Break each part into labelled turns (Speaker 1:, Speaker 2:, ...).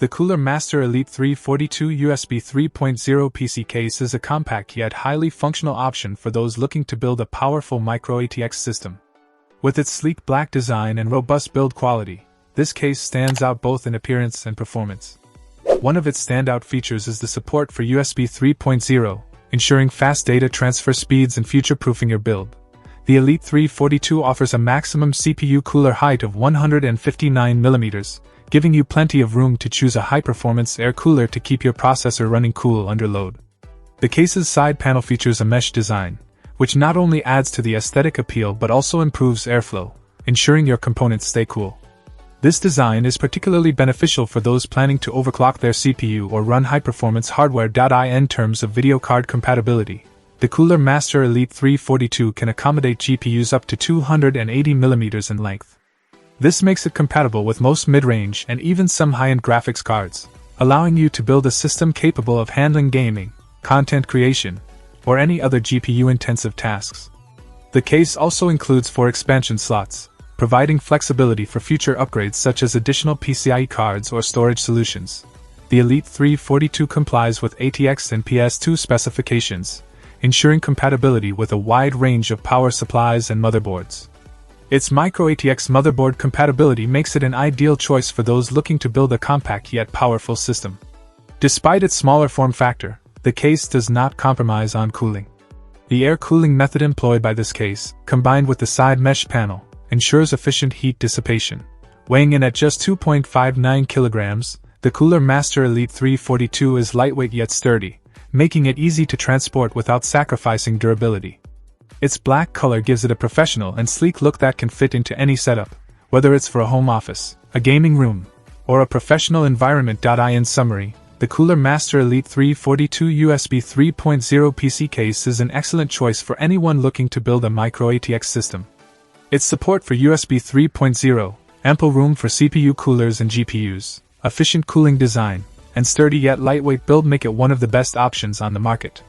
Speaker 1: The Cooler Master Elite 342 USB 3.0 PC case is a compact yet highly functional option for those looking to build a powerful Micro-ATX system. With its sleek black design and robust build quality, this case stands out both in appearance and performance. One of its standout features is the support for USB 3.0, ensuring fast data transfer speeds and future-proofing your build. The Elite 342 offers a maximum CPU cooler height of 159 mm, giving you plenty of room to choose a high-performance air cooler to keep your processor running cool under load. The case's side panel features a mesh design, which not only adds to the aesthetic appeal but also improves airflow, ensuring your components stay cool. This design is particularly beneficial for those planning to overclock their CPU or run high-performance hardware. In terms of video card compatibility, the Cooler Master Elite 342 can accommodate GPUs up to 280 mm in length. This makes it compatible with most mid-range and even some high-end graphics cards, allowing you to build a system capable of handling gaming, content creation, or any other GPU-intensive tasks. The case also includes 4 expansion slots, providing flexibility for future upgrades such as additional PCIe cards or storage solutions. The Elite 342 complies with ATX and PS2 specifications, ensuring compatibility with a wide range of power supplies and motherboards. Its Micro-ATX motherboard compatibility makes it an ideal choice for those looking to build a compact yet powerful system. Despite its smaller form factor, the case does not compromise on cooling. The air cooling method employed by this case, combined with the side mesh panel, ensures efficient heat dissipation. Weighing in at just 2.59 kilograms, the Cooler Master Elite 342 is lightweight yet sturdy, making it easy to transport without sacrificing durability. Its black color gives it a professional and sleek look that can fit into any setup, whether it's for a home office, a gaming room, or a professional environment. In summary, the Cooler Master Elite 342 USB 3.0 PC case is an excellent choice for anyone looking to build a Micro-ATX system. Its support for USB 3.0, ample room for CPU coolers and GPUs, efficient cooling design, and sturdy yet lightweight build make it one of the best options on the market.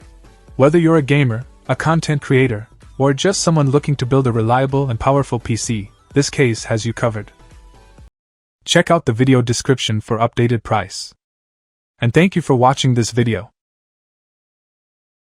Speaker 1: Whether you're a gamer, a content creator, or just someone looking to build a reliable and powerful PC, this case has you covered. Check out the video description for updated price. And thank you for watching this video.